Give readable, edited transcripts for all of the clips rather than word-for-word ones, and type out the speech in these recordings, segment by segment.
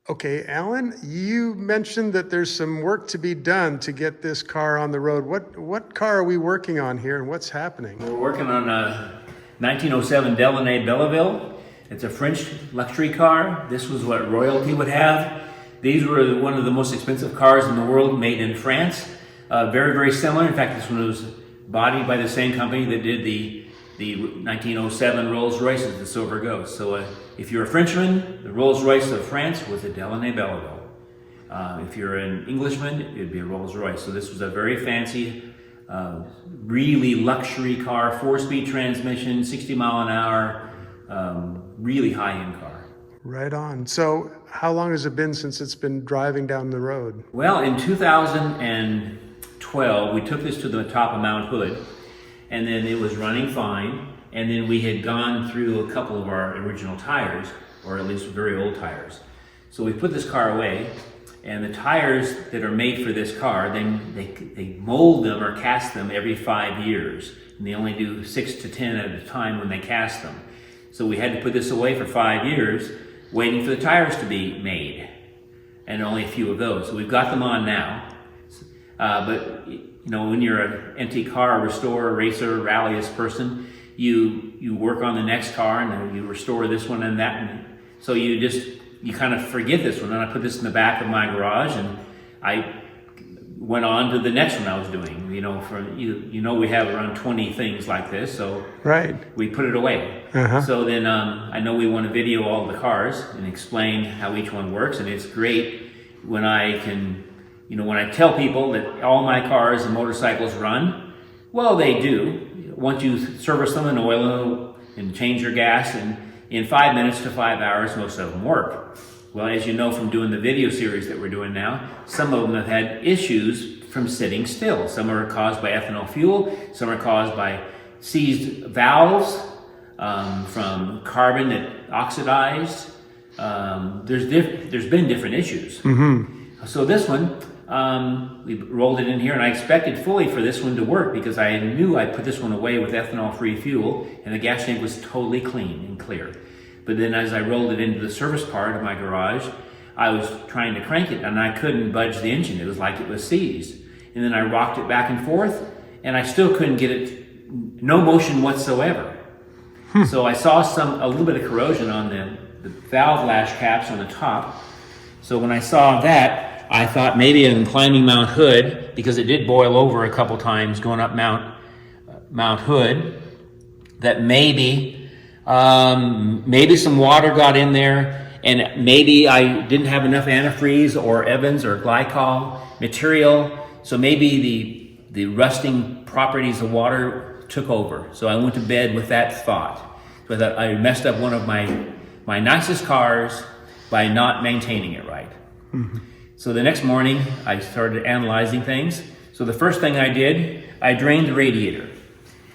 Okay, Alan, you mentioned that there's some work to be done to get this car on the road. What car are we working on here, and what's happening? We're working on a 1907 Delauney Belleville. It's a French luxury car. This was what royalty would have. These were one of the most expensive cars in the world, made in France. Very, very similar. In fact, this one was bodied by the same company that did the 1907 Rolls Royces, the Silver Ghost. So if you're a Frenchman, the Rolls Royce of France was a Delauney Belleville. If you're an Englishman, it'd be a Rolls Royce. So this was a very fancy, really luxury car, 4-speed transmission, 60 mile an hour, really high-end car. Right on. So how long has it been since it's been driving down the road? Well, in 2012, we took this to the top of Mount Hood, and then it was running fine. And then we had gone through a couple of our original tires, or at least very old tires. So we put this car away, and the tires that are made for this car, they mold them or cast them every 5 years. And they only do 6 to 10 at a time when they cast them. So we had to put this away for 5 years, waiting for the tires to be made, and only a few of those. So we've got them on now. But you know, when you're an antique car restorer, racer, rallyist person, you work on the next car and then you restore this one and that one. So you kind of forget this one. And I put this in the back of my garage, and I went on to the next one I was doing. You know, we have around 20 things like this, so right, we put it away. So then I know we want to video all the cars and explain how each one works, and it's great when I can, you know, when I tell people that all my cars and motorcycles run. Well, they do. Once you service them and oil them and change your gas, and in 5 minutes to 5 hours, most of them work. Well, as you know from doing the video series that we're doing now, some of them have had issues from sitting still. Some are caused by ethanol fuel. Some are caused by seized valves, from carbon that oxidized. There's been different issues. So this one, we rolled it in here, and I expected fully for this one to work because I knew I put this one away with ethanol-free fuel, and the gas tank was totally clean and clear. But then as I rolled it into the service part of my garage, I was trying to crank it, and I couldn't budge the engine. It was like it was seized. And then I rocked it back and forth, and I still couldn't get it, no motion whatsoever. So I saw a little bit of corrosion on the valve lash caps on the top. So when I saw that, I thought maybe in climbing Mount Hood, because it did boil over a couple times going up Mount Hood, that maybe some water got in there, and maybe I didn't have enough antifreeze or Evans or glycol material. So maybe the rusting properties of water took over. So I went to bed with that thought. So I thought I messed up one of my nicest cars by not maintaining it right. So the next morning, I started analyzing things. So the first thing I did, I drained the radiator.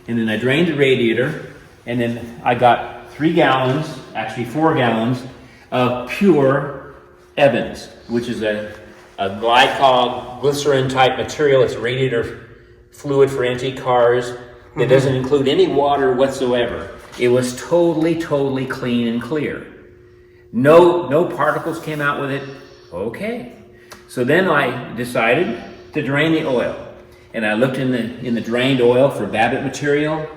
And then I drained the radiator, and then I got 3 gallons, actually 4 gallons, of pure Evans, which is a glycol glycerin type material. It's radiator fluid for antique cars. It doesn't include any water whatsoever. It was totally, totally clean and clear. No particles came out with it. Okay. So then I decided to drain the oil, and I looked in the drained oil for Babbitt material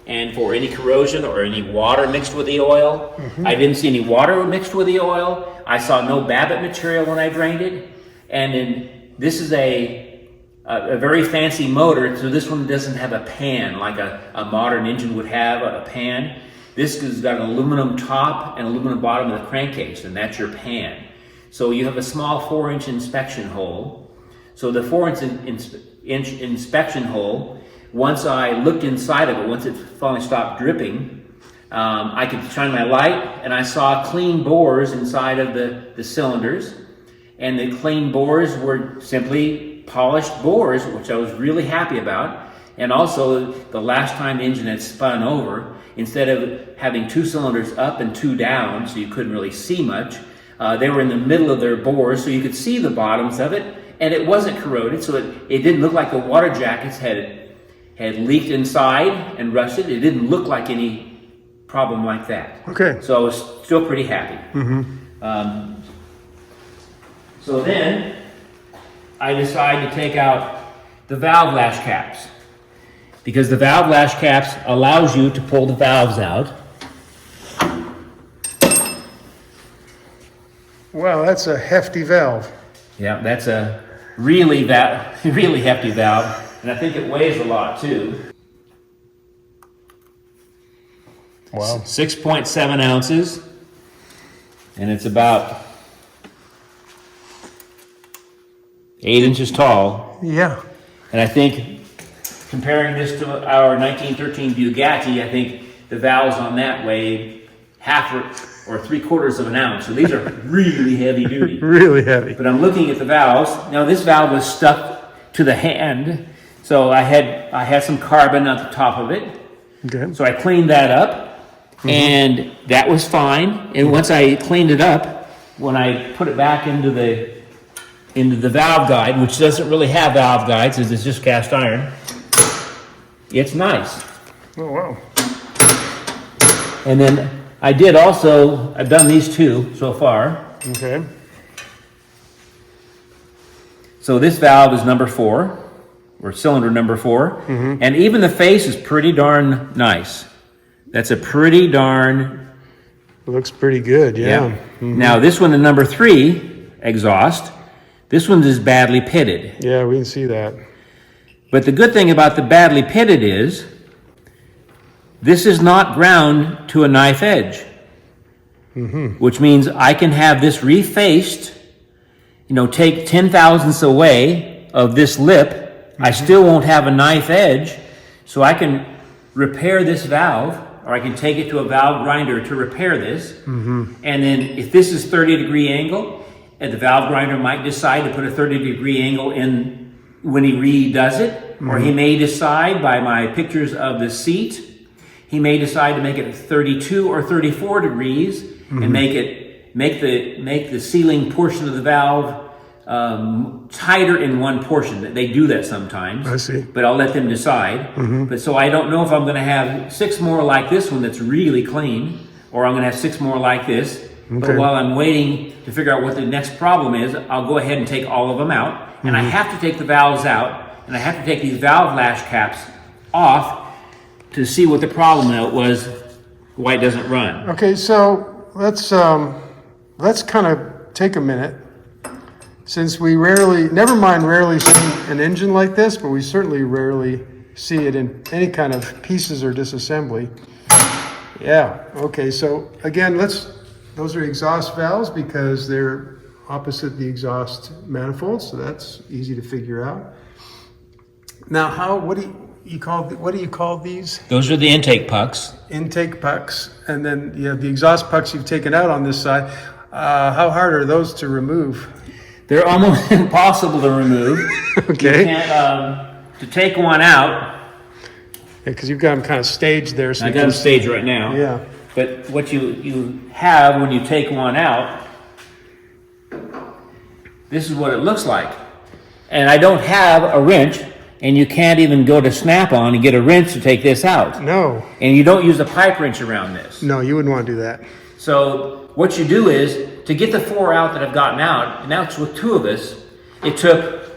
and for any corrosion or any water mixed with the oil. I didn't see any water mixed with the oil. I saw no Babbitt material when I drained it. And then this is a very fancy motor, so this one doesn't have a pan like a modern engine would have, a pan. This has got an aluminum top and aluminum bottom of the crankcase, and that's your pan. So you have a small 4-inch inspection hole. So the 4-inch inspection hole, once I looked inside of it, once it finally stopped dripping, I could shine my light, and I saw clean bores inside of the cylinders. And the clean bores were simply polished bores, which I was really happy about. And also, the last time the engine had spun over, instead of having 2 cylinders up and 2 down, so you couldn't really see much, they were in the middle of their bores, so you could see the bottoms of it, and it wasn't corroded, so it didn't look like the water jackets had leaked inside and rusted. It didn't look like any problem like that. Okay. So I was still pretty happy. So then I decide to take out the valve lash caps, because the valve lash caps allows you to pull the valves out. Wow, that's a hefty valve. Yeah, that's a really hefty valve, and I think it weighs a lot too. Wow. 6.7 ounces, and it's about 8 inches tall. Yeah. And I think, comparing this to our 1913 Bugatti, I think the valves on that weigh half or 3/4 of an ounce. So these are really heavy duty. Really heavy. But I'm looking at the valves. Now this valve was stuck to the hand, so I had some carbon at the top of it. Okay. So I cleaned that up, and that was fine. And once I cleaned it up, when I put it back into the valve guide, which doesn't really have valve guides, as it's just cast iron, it's nice. Oh, wow. And then I've done these two so far. Okay. So this valve is number 4, or cylinder number 4, and even the face is pretty darn nice. That's a pretty darn... It looks pretty good, yeah. Now this one, the number 3 exhaust, this one is badly pitted. Yeah, we can see that. But the good thing about the badly pitted is, this is not ground to a knife edge, which means I can have this refaced, take 10 thousandths away of this lip. I still won't have a knife edge, so I can repair this valve, or I can take it to a valve grinder to repair this. And then if this is 30-degree angle, and the valve grinder might decide to put a 30-degree angle in when he redoes it, or he may decide, by my pictures of the seat, he may decide to make it 32 or 34 degrees and make the sealing portion of the valve tighter in one portion. They do that sometimes. I see. But I'll let them decide. But so I don't know if I'm going to have 6 more like this one that's really clean, or I'm going to have 6 more like this. But while I'm waiting to figure out what the next problem is, I'll go ahead and take all of them out. And I have to take the valves out, and I have to take these valve lash caps off to see what the problem was, why it doesn't run. Okay, so let's kind of take a minute. Since we rarely see an engine like this, but we certainly rarely see it in any kind of pieces or disassembly. Yeah, okay, so again, those are exhaust valves because they're opposite the exhaust manifold, so that's easy to figure out. Now, what do you call these? Those are the intake pucks. Intake pucks, and then you have the exhaust pucks you've taken out on this side. How hard are those to remove? They're almost impossible to remove. Okay. You can't, to take one out. Yeah, because you've got them kind of staged there. So I got them staged right now. Yeah. But what you have when you take one out, this is what it looks like. And I don't have a wrench, and you can't even go to Snap-on and get a wrench to take this out. No. And you don't use a pipe wrench around this. No, you wouldn't want to do that. So what you do is, to get the 4 out that I've gotten out, and now it's with 2 of us, it took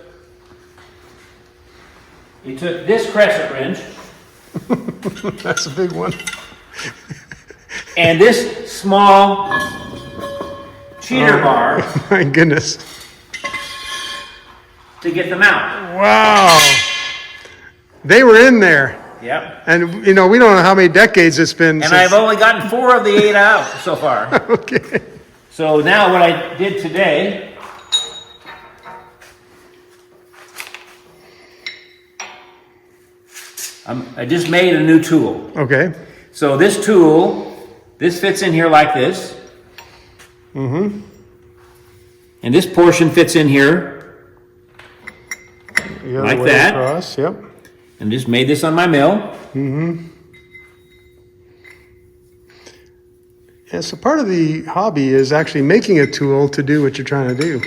this crescent wrench. That's a big one. And this small cheater bar. My goodness. To get them out. Wow. They were in there. Yep. And, we don't know how many decades it's been And since... I've only gotten 4 of the 8 out so far. Okay. So now what I did today, I just made a new tool. Okay. So this tool, this fits in here like this. And this portion fits in here like that. Across, yep. And just made this on my mill. Yeah, so part of the hobby is actually making a tool to do what you're trying to do.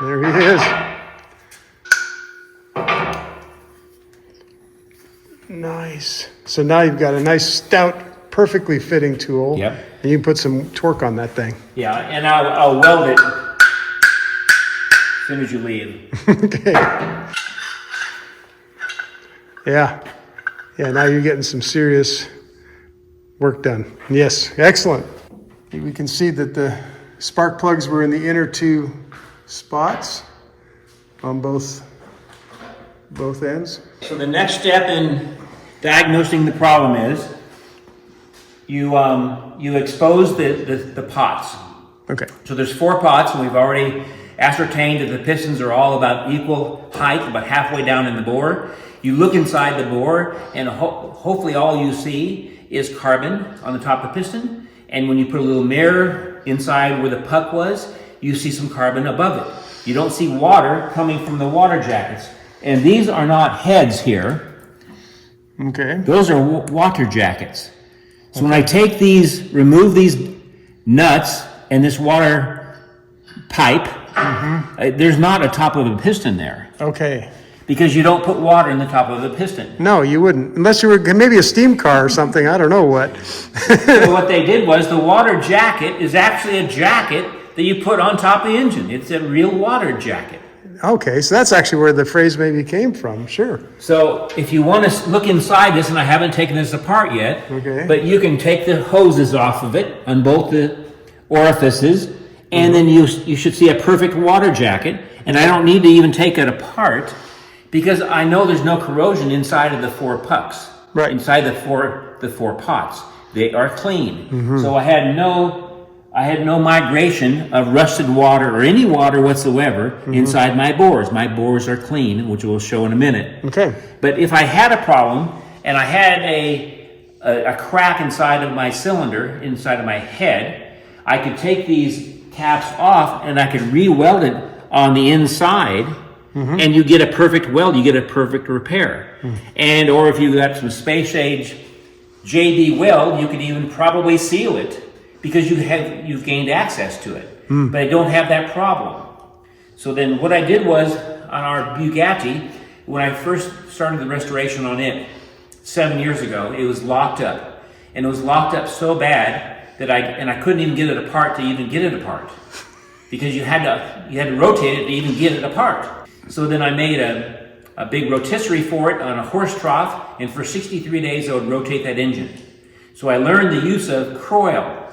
There he is. Nice. So now you've got a nice stout perfectly fitting tool. Yep. And you can put some torque on that thing. Yeah, and I'll weld it as soon as you leave. Okay. Yeah. Yeah, now you're getting some serious work done. Yes, excellent. We can see that the spark plugs were in the inner two spots on both ends. So the next step in diagnosing the problem is you expose the pots. Okay. So there's 4 pots, and we've already ascertained that the pistons are all about equal height, about halfway down in the bore. You look inside the bore, and hopefully all you see is carbon on the top of the piston. And when you put a little mirror inside where the puck was, you see some carbon above it. You don't see water coming from the water jackets. And these are not heads here. Okay. Those are water jackets. So when I take these, remove these nuts and this water pipe, there's not a top of a piston there. Okay. Because you don't put water in the top of the piston. No, you wouldn't. Unless you were maybe a steam car or something. I don't know what. So what they did was the water jacket is actually a jacket that you put on top of the engine. It's a real water jacket. Okay, so that's actually where the phrase maybe came from. Sure. So if you want to look inside this, and I haven't taken this apart yet, Okay. but you can take the hoses off of it on both the orifices, and then you should see a perfect water jacket. And I don't need to even take it apart because I know there's no corrosion inside of the 4 pucks. Right. Inside the four pots. They are clean. So I had no migration of rusted water or any water whatsoever inside my bores. My bores are clean, which we'll show in a minute. Okay. But if I had a problem and I had a crack inside of my cylinder, inside of my head, I could take these caps off and I could re-weld it on the inside, and you get a perfect weld, you get a perfect repair. And or if you got some space age JB weld, you could even probably seal it because you've gained access to it. But I don't have that problem. So then what I did was on our Bugatti, when I first started the restoration on it 7 years ago, it was locked up. And it was locked up so bad that I couldn't even get it apart to even get it apart. Because you had to rotate it to even get it apart. So then I made a big rotisserie for it on a horse trough, and for 63 days I would rotate that engine. So I learned the use of Croil,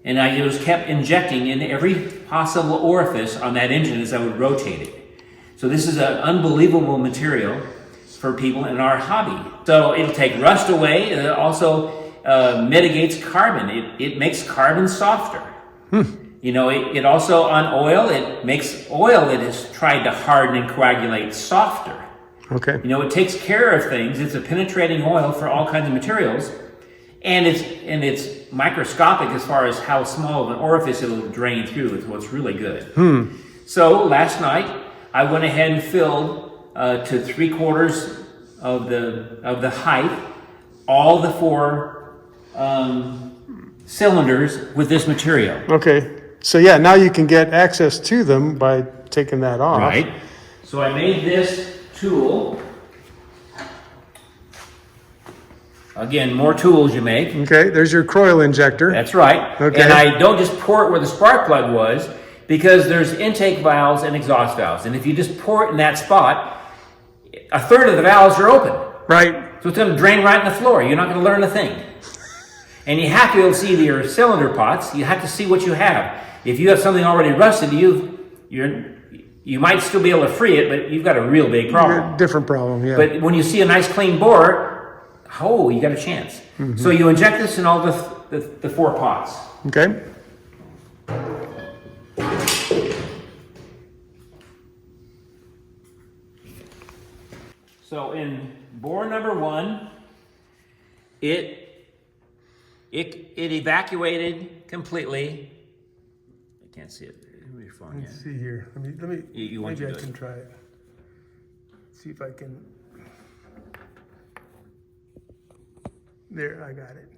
and I just kept injecting in every possible orifice on that engine as I would rotate it. So this is an unbelievable material for people in our hobby. So it'll take rust away, and it also mitigates carbon. It makes carbon softer. You know, it also, on oil, it makes oil that is tried to harden and coagulate softer. Okay. You know, it takes care of things. It's a penetrating oil for all kinds of materials. And it's microscopic as far as how small of an orifice it'll drain through. It's what's really good. So last night, I went ahead and filled to 3/4 of the height all the 4 cylinders with this material. Okay. So yeah, now you can get access to them by taking that off. Right. So I made this tool. Again, more tools you make. Okay, there's your Croil injector. That's right. Okay. And I don't just pour it where the spark plug was, because there's intake valves and exhaust valves. And if you just pour it in that spot, 1/3 of the valves are open. Right. So it's going to drain right in the floor. You're not going to learn a thing. And you have to be able to see your cylinder pots. You have to see what you have. If you have something already rusted, you might still be able to free it, but you've got a real big problem. Different problem, yeah. But when you see a nice clean bore, you got a chance. So you inject this in all the 4 pots. Okay. So in bore number 1, it evacuated completely. I can't see it. Your phone, Let's see here. Let me. You want maybe to I do can it. try it. See if I can. There, I got it.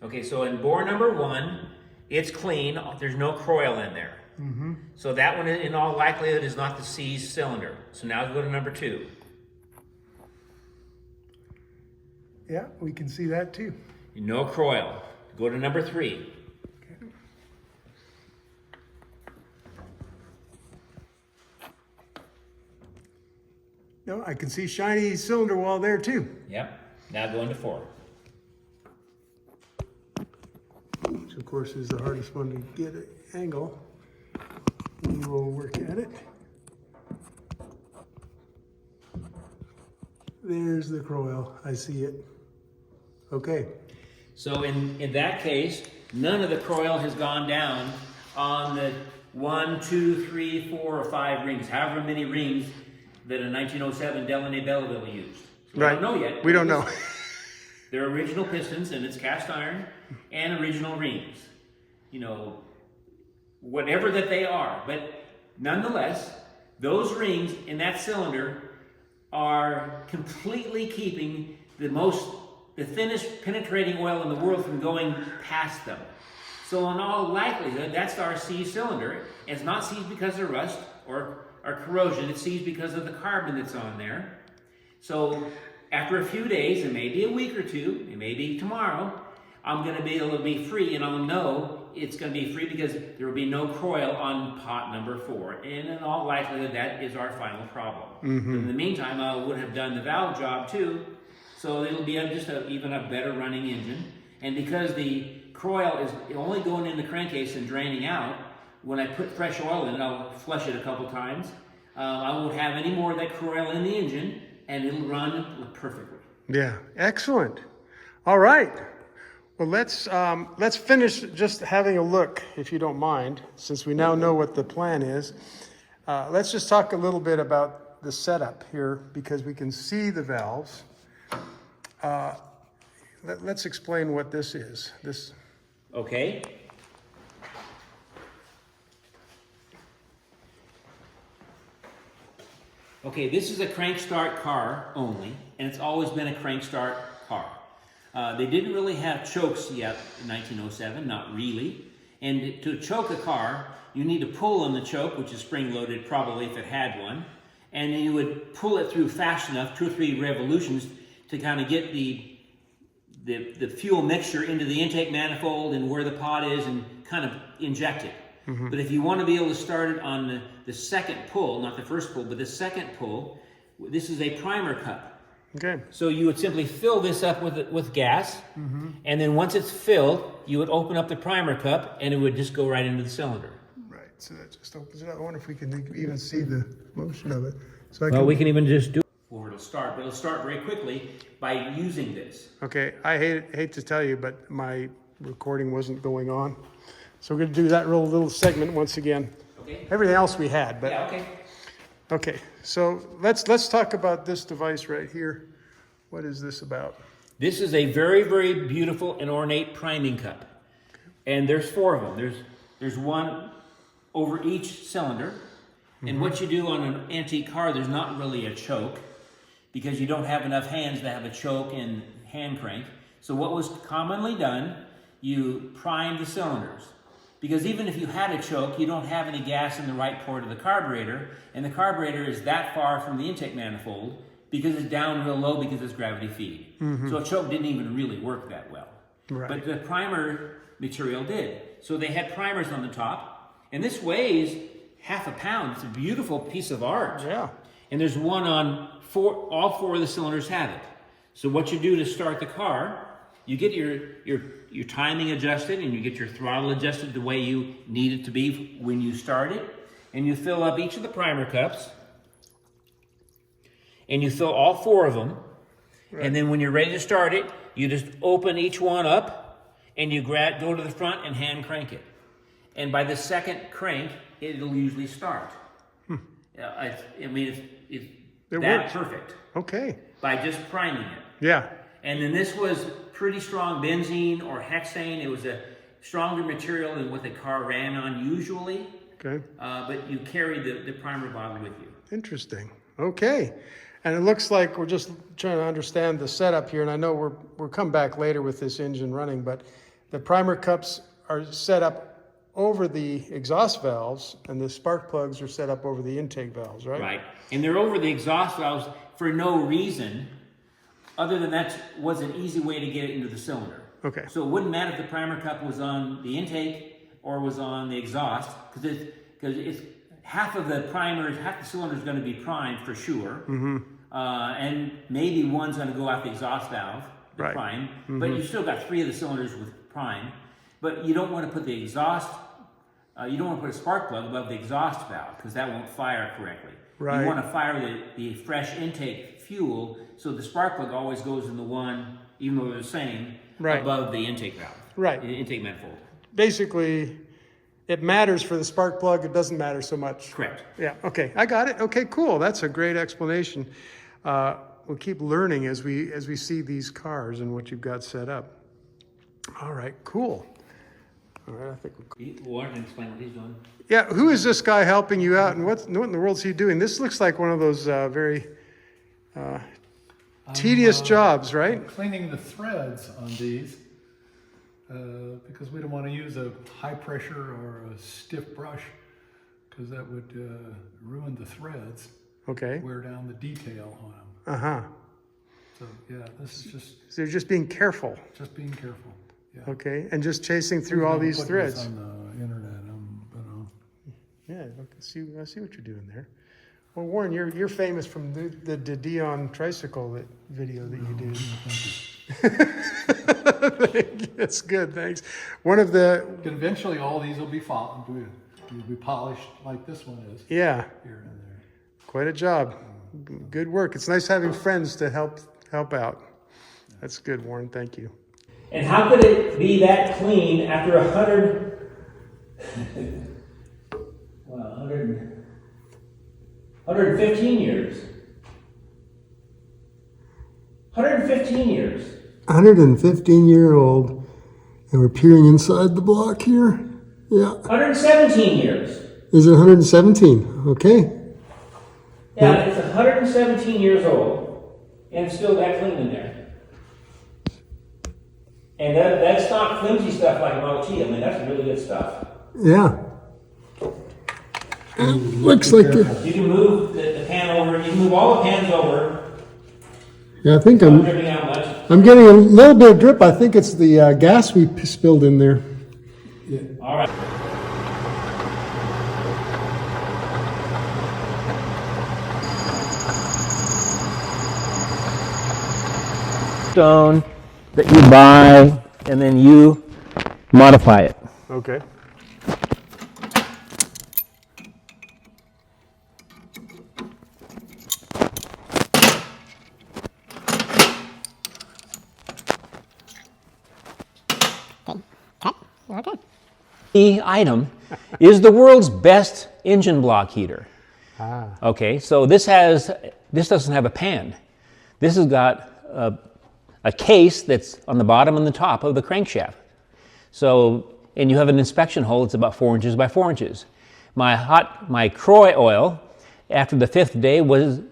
Okay, so in bore number 1, it's clean. There's no Croil in there. So that one, in all likelihood, is not the seized cylinder. So now go to number 2. Yeah, we can see that too. No croil. Go to number 3. No, I can see shiny cylinder wall there too. Yep. Now go into 4. Which of course is the hardest one to get an angle. We will work at it. There's the croil. I see it. Okay. So in that case, none of the croil has gone down on the 1, 2, 3, 4, or 5 rings, however many rings that a 1907 Delauney Belleville used. So Right. We don't know yet. We don't know. They're original pistons, and it's cast iron and original rings. You know, whatever that they are. But nonetheless, those rings in that cylinder are completely keeping the thinnest penetrating oil in the world from going past them. So in all likelihood, that's our seized cylinder. It's not seized because of rust or corrosion. It's seized because of the carbon that's on there. So after a few days, it may be a week or two, it may be tomorrow, I'm going to be able to be free, and I'll know it's going to be free because there will be no croil on pot number 4. And in all likelihood, that is our final problem. In the meantime, I would have done the valve job too, so it'll be just even a better running engine. And because the croil is only going in the crankcase and draining out, when I put fresh oil in it, I'll flush it a couple times. I won't have any more of that croil in the engine, and it'll run perfectly. Yeah, excellent. All right. Well, let's finish just having a look, if you don't mind, since we now know what the plan is. Let's just talk a little bit about the setup here, because we can see the valves. Let's explain what this is. Okay. Okay, this is a crank start car only, and it's always been a crank start car. They didn't really have chokes yet in 1907, not really. And to choke a car, you need to pull on the choke, which is spring-loaded probably if it had one, and you would pull it through fast enough, 2 or 3 revolutions, to kind of get the fuel mixture into the intake manifold and where the pot is and kind of inject it. But if you want to be able to start it on the second pull, not the first pull, but the second pull, this is a primer cup. Okay. So you would simply fill this up with gas, and then once it's filled, you would open up the primer cup, and it would just go right into the cylinder. Right, so that just opens it up. I wonder if we can even see the motion of it. So We can even just do it before it'll start, but it'll start very quickly by using this. Okay, I hate to tell you, but my recording wasn't going on. So we're going to do that little segment once again. Okay. Everything else we had, but Yeah, okay. okay. So let's talk about this device right here. What is this about? This is a very, very beautiful and ornate priming cup. And there's 4 of them. There's one over each cylinder. And what you do on an antique car, there's not really a choke because you don't have enough hands to have a choke and hand crank. So what was commonly done, you primed the cylinders. Because even if you had a choke, you don't have any gas in the right port of the carburetor, and the carburetor is that far from the intake manifold because it's down real low because it's gravity feed. So a choke didn't even really work that well. Right. But the primer material did. So they had primers on the top, and this weighs half a pound. It's a beautiful piece of art. Yeah. And there's one on all 4 of the cylinders have it. So what you do to start the car, you get your timing adjusted and you get your throttle adjusted the way you need it to be when you start it. And you fill up each of the primer cups. And you fill all 4 of them. Right. And then when you're ready to start it, you just open each one up and you go to the front and hand crank it. And by the second crank, it'll usually start. It's that works. perfect. Okay. By just priming it. Yeah. And then this was pretty strong benzene or hexane. It was a stronger material than what the car ran on usually. Okay. But you carry the primer bottle with you. Interesting. Okay. And it looks like we're just trying to understand the setup here. And I know we'll come back later with this engine running, but the primer cups are set up over the exhaust valves and the spark plugs are set up over the intake valves, right? Right. And they're over the exhaust valves for no reason other than that was an easy way to get it into the cylinder. Okay. So it wouldn't matter if the primer cup was on the intake or was on the exhaust, because it's half of the primer, half the cylinder is going to be primed for sure, and maybe one's going to go out the exhaust valve, the prime, but you've still got 3 of the cylinders with prime. But you don't want to put the exhaust, you don't want to put a spark plug above the exhaust valve, because that won't fire correctly. Right. You want to fire the fresh intake fuel, so the spark plug always goes in the one, even though they're the same, above the intake valve. Right. The intake manifold. Basically, it matters for the spark plug. It doesn't matter so much. Correct. Yeah. Okay. I got it. Okay. Cool. That's a great explanation. We'll keep learning as we see these cars and what you've got set up. All right. Cool. All right. I think Warren can explain what he's doing. Yeah. Who is this guy helping you out, and what in the world is he doing? This looks like one of those very tedious jobs, right? I'm cleaning the threads on these because we don't want to use a high pressure or a stiff brush, because that would ruin the threads. Okay. Wear down the detail on them. Uh-huh. So yeah, this is just So you're just being careful. Just being careful. Yeah. Okay. And just chasing through all these Put this threads. on the internet. Yeah, I see what you're doing there. Well, Warren, you're famous from the Dion tricycle video that you did. That's good, thanks. One of the Eventually, all these will be polished like this one is. Yeah. Here and there. Quite a job. Good work. It's nice having friends to help out. That's good, Warren. Thank you. And how could it be that clean after 115 years? 115 years. 115-year-old, and we're peering inside the block here. Yeah. 117 years. Is it 117? Okay. Yeah, it's 117 years old, and it's still that clean in there. And that's not flimsy stuff like Model T. I mean, that's really good stuff. Yeah. Looks like You can move the pan over. You can move all the pans over. Yeah, I think Not dripping out much. I'm getting a little bit of drip. I think it's the gas we spilled in there. Yeah. All right. Stone that you buy, and then you modify it. Okay. The item is the world's best engine block heater. Okay, so this doesn't have a pan. This has got a case that's on the bottom and the top of the crankshaft. So, and you have an inspection hole that's about 4 inches by 4 inches. My Croy oil, after the 5th day,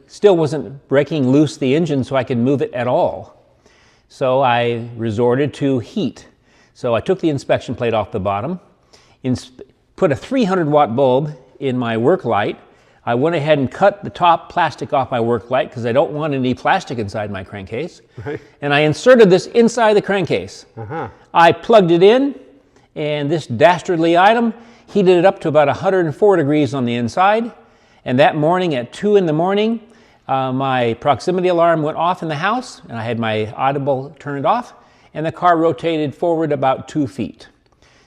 still wasn't breaking loose the engine so I could move it at all. So I resorted to heat. So I took the inspection plate off the bottom, put a 300 watt bulb in my work light. I went ahead and cut the top plastic off my work light because I don't want any plastic inside my crankcase. Right. And I inserted this inside the crankcase. I plugged it in, and this dastardly item heated it up to about 104 degrees on the inside. And that morning at 2 in the morning, my proximity alarm went off in the house, and I had my audible turned off, and the car rotated forward about 2 feet.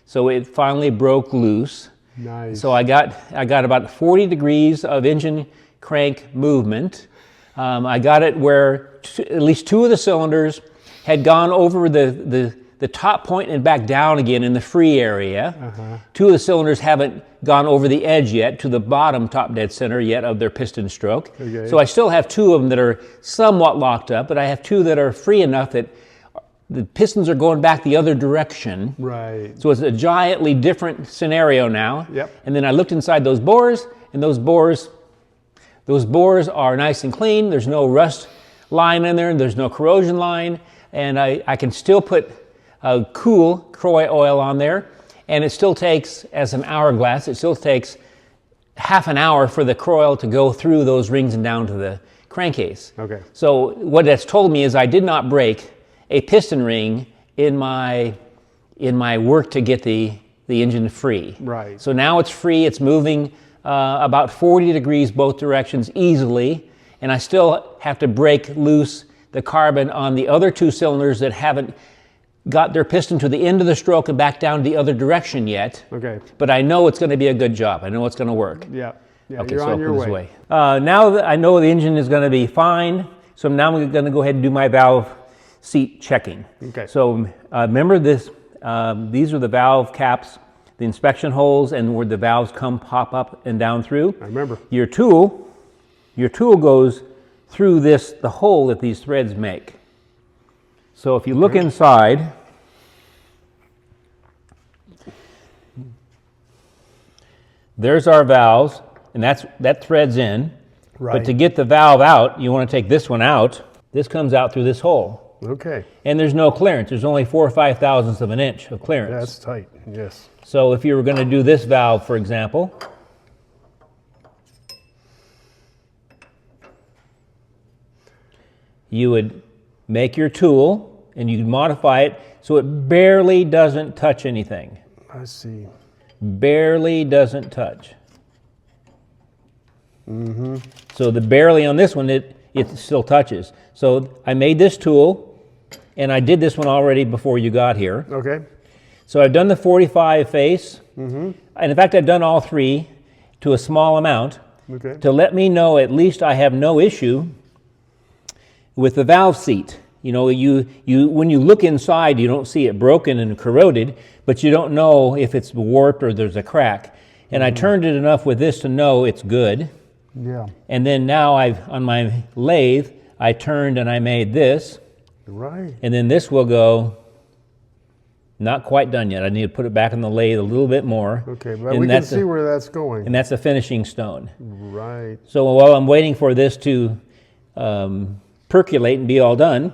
So it finally broke loose. Nice. So I got about 40 degrees of engine crank movement. I got it where at least 2 of the cylinders had gone over the top point and back down again in the free area. 2 of the cylinders haven't gone over the edge yet to the bottom top dead center yet of their piston stroke. Okay. So I still have 2 of them that are somewhat locked up, but I have 2 that are free enough that the pistons are going back the other direction. Right. So it's a giantly different scenario now. Yep. And then I looked inside those bores, and those bores are nice and clean. There's no rust line in there. There's no corrosion line. And I can still put a cool Croy oil on there. And it still takes, as an hourglass, it still takes half an hour for the Croy oil to go through those rings and down to the crankcase. Okay. So what that's told me is I did not break a piston ring in my work to get the engine free. Right. So now it's free. It's moving about 40 degrees both directions easily, and I still have to break loose the carbon on the other two cylinders that haven't got their piston to the end of the stroke and back down the other direction yet. Okay. But I know it's going to be a good job. I know it's going to work. Yeah. Yeah. Okay, You're so on your I'll put this way. away. Now that I know the engine is going to be fine, so now I'm going to go ahead and do my valve seat checking. Okay. So remember this, these are the valve caps, the inspection holes, and where the valves pop up and down through. I remember. Your tool goes through the hole that these threads make. So if you look inside, there's our valves, and that threads in. Right. But to get the valve out, you want to take this one out. This comes out through this hole. Okay. And there's no clearance. There's only 4 or 5 thousandths of an inch of clearance. That's tight. Yes. So if you were going to do this valve, for example, you would make your tool and you'd modify it so it barely doesn't touch anything. I see. Barely doesn't touch. So the barely on this one, it still touches. So I made this tool, and I did this one already before you got here. Okay. So I've done the 45 face, and in fact I've done all 3 to a small amount Okay. to let me know at least I have no issue with the valve seat. You know, when you look inside, you don't see it broken and corroded, but you don't know if it's warped or there's a crack. And I turned it enough with this to know it's good. Yeah. And then now on my lathe, I turned and I made this, Right. and then this will go, not quite done yet. I need to put it back in the lathe a little bit more. Okay, but And we can that's see where that's going. And that's the finishing stone. Right. So while I'm waiting for this to percolate and be all done,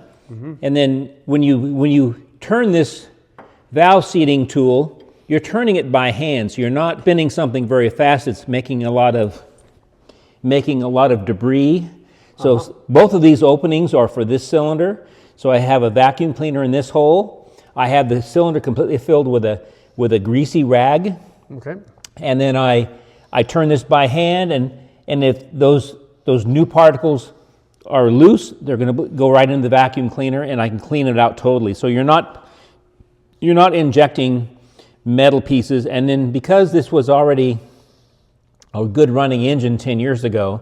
and then when you turn this valve seating tool, you're turning it by hand, so you're not spinning something very fast. It's making a lot of debris. So both of these openings are for this cylinder. So I have a vacuum cleaner in this hole. I have the cylinder completely filled with a greasy rag. Okay. And then I turn this by hand, and if those new particles are loose, they're going to go right into the vacuum cleaner, and I can clean it out totally. So you're not injecting metal pieces. And then because this was already a good running engine 10 years ago,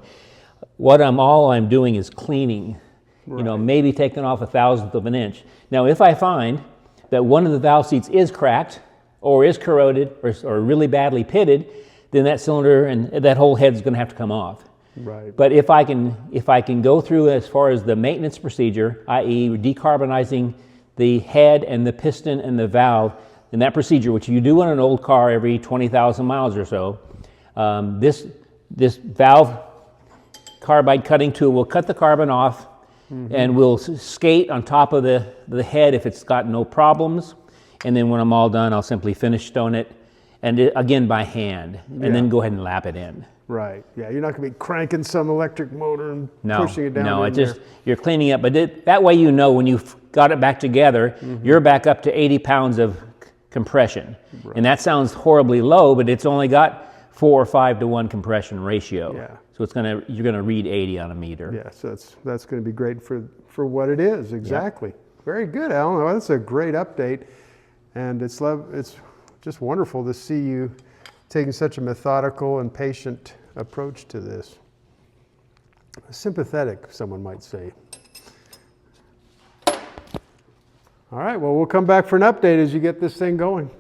all I'm doing is cleaning. Right. You know, maybe taking off 1/1000th of an inch. Now, if I find that one of the valve seats is cracked or is corroded or really badly pitted, then that cylinder and that whole head is going to have to come off. Right. But if I can go through as far as the maintenance procedure, i.e. decarbonizing the head and the piston and the valve, in that procedure, which you do on an old car every 20,000 miles or so, this valve carbide cutting tool will cut the carbon off, and will skate on top of the head if it's got no problems. And then when I'm all done, I'll simply finish stone it, and again by hand, and then go ahead and lap it in. Right. Yeah, you're not going to be cranking some electric motor and pushing it down. No, in it just there. you're cleaning up. But that way you know when you've got it back together, you're back up to 80 pounds of compression. Right. And that sounds horribly low, but it's only got 4 or 5 to 1 compression ratio. Yeah. So you're gonna read 80 on a meter. Yeah, so that's going to be great for what it is. Exactly. Yeah. Very good, Alan. Well, that's a great update, and it's just wonderful to see you taking such a methodical and patient approach to this. Sympathetic, someone might say. All right, well, we'll come back for an update as you get this thing going.